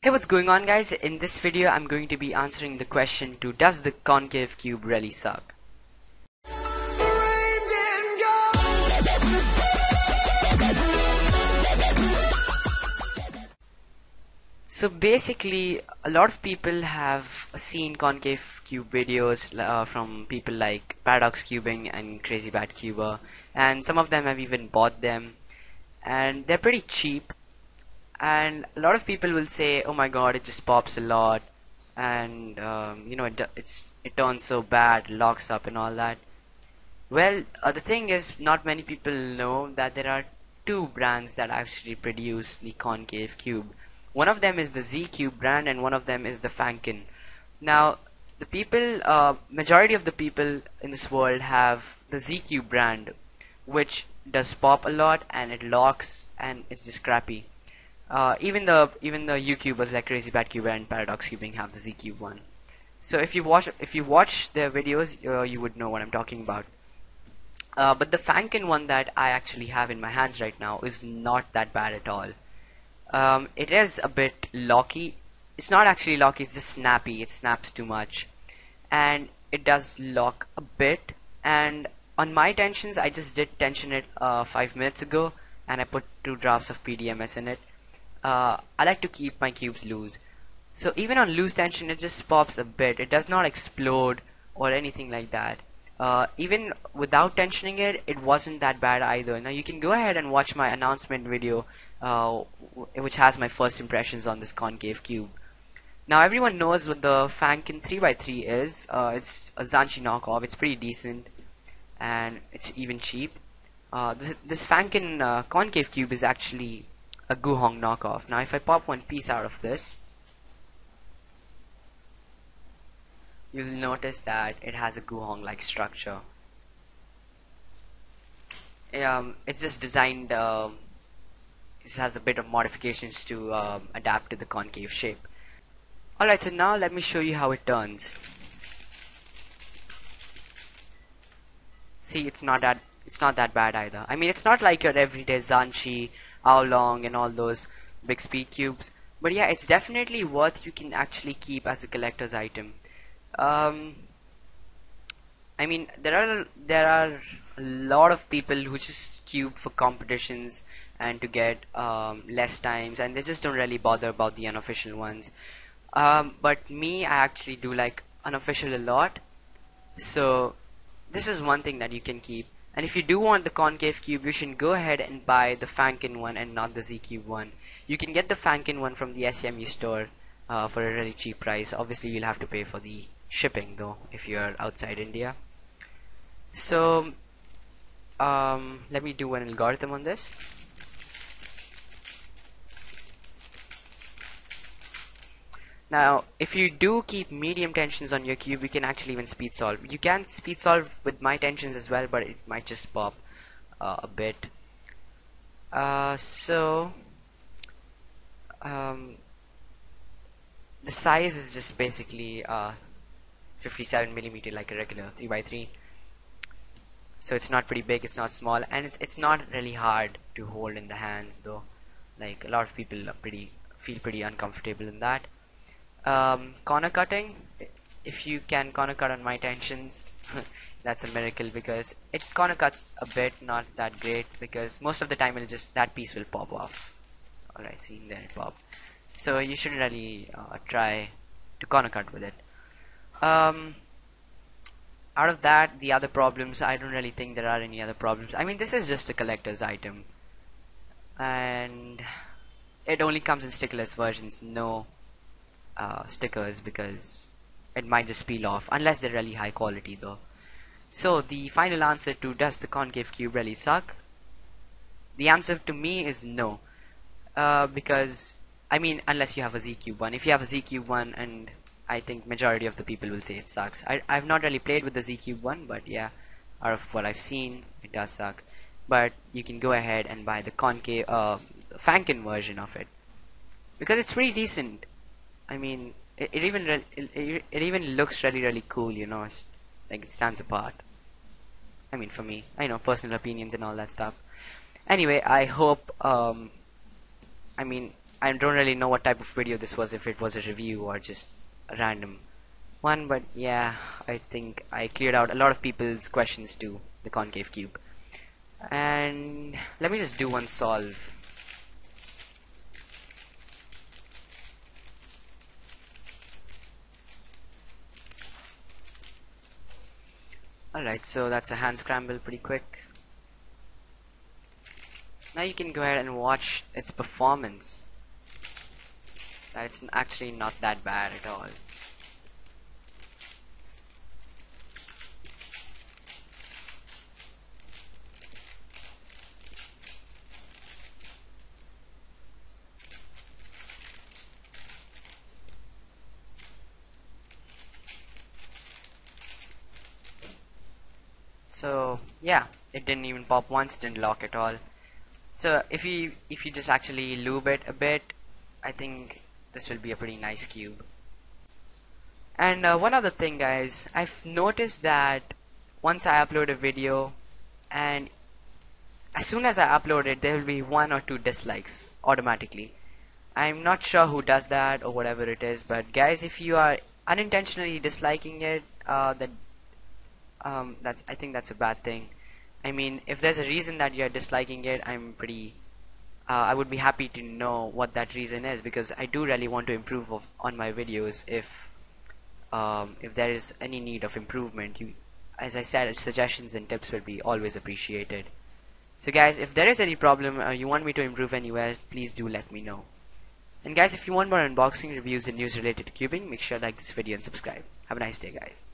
Hey, what's going on, guys? In this video I'm going to be answering the question to does the concave cube really suck? So basically, a lot of people have seen concave cube videos from people like Paradox Cubing and Crazy Bad Cuber, and some of them have even bought them, and they're pretty cheap. And a lot of people will say, "Oh my God, it just pops a lot," and it turns so bad, locks up, and all that. Well, the thing is, not many people know that there are two brands that actually produce the concave cube. One of them is the Z Cube brand, and one of them is the FangCun. Now, the people, majority of the people in this world have the Z Cube brand, which does pop a lot and it locks and it's just crappy. Even the U cubers like Crazy Bad Cuber and Paradox Cubing have the Z Cube one. So if you watch their videos, you would know what I'm talking about. But the FangCun one that I actually have in my hands right now is not that bad at all. It is a bit locky. It's not actually locky, it's just snappy. It snaps too much. And it does lock a bit. And on my tensions, I just did tension it 5 minutes ago. And I put 2 drops of PDMS in it. I like to keep my cubes loose. So even on loose tension, it just pops a bit. It does not explode or anything like that. Even without tensioning it, it wasn't that bad either. Now you can go ahead and watch my announcement video, which has my first impressions on this concave cube. Now everyone knows what the FangCun 3x3 is. It's a Zanchi knockoff. It's pretty decent, and it's even cheap. This FangCun concave cube is actually a Guhong knockoff. Now if I pop one piece out of this, you'll notice that it has a Guhong like structure. It's just designed, it has a bit of modifications to adapt to the concave shape. Alright, so now let me show you how it turns. See, it's not that bad either. I mean, it's not like your everyday Zanchi, Oolong and all those big speed cubes, but yeah, it's definitely worth you can actually keep as a collector's item. I mean, there are a lot of people who just cube for competitions and to get less times, and they just don't really bother about the unofficial ones. But me, I actually do like unofficial a lot, so this is one thing that you can keep. And if you do want the concave cube, you should go ahead and buy the FangCun one and not the Z Cube one. You can get the FangCun one from the SCMU store for a really cheap price. Obviously, you'll have to pay for the shipping though if you're outside India. So let me do an algorithm on this. Now if you do keep medium tensions on your cube, you can actually even speed solve. You can speed solve with my tensions as well, but it might just pop a bit. The size is just basically 57mm like a regular 3x3. So it's not pretty big, it's not small, and it's not really hard to hold in the hands though. Like a lot of people feel pretty uncomfortable in that. Corner cutting, if you can corner cut on my tensions, that's a miracle, because it corner cuts a bit, not that great, because most of the time that piece will pop off. Alright, see, there it popped. So you shouldn't really try to corner cut with it. Out of that, the other problems, I don't really think there are any other problems. I mean, this is just a collector's item, and it only comes in stickerless versions, no stickers, because it might just peel off unless they're really high quality though. So the final answer to does the concave cube really suck? The answer to me is no, because I mean, unless you have a Z Cube one. If you have a Z Cube one, and I think majority of the people will say it sucks. I've not really played with the Z Cube one, but yeah, out of what I've seen, it does suck. But you can go ahead and buy the concave FangCun version of it, because it's pretty decent. I mean, it even looks really cool, you know. It's like it stands apart. I mean, for me, I know personal opinions and all that stuff. Anyway, I hope I mean, I don't really know what type of video this was, if it was a review or just a random one, but yeah, I think I cleared out a lot of people's questions to the concave cube. And let me just do one solve. Alright, so that's a hand scramble pretty quick. Now you can go ahead and watch its performance. It's actually not that bad at all. So yeah, it didn't even pop once, didn't lock at all. So if you just actually lube it a bit, I think this will be a pretty nice cube. And one other thing, guys, I've noticed that once I upload a video, and as soon as I upload it, there will be 1 or 2 dislikes automatically. I'm not sure who does that or whatever it is, but guys, if you are unintentionally disliking it, I think that's a bad thing. I mean, if there's a reason that you're disliking it, I would be happy to know what that reason is, because I do really want to improve on my videos. If there is any need of improvement, as I said, suggestions and tips will be always appreciated. So guys, if there is any problem you want me to improve anywhere, please do let me know. And guys, if you want more unboxing reviews and news related to cubing, make sure to like this video and subscribe. Have a nice day, guys.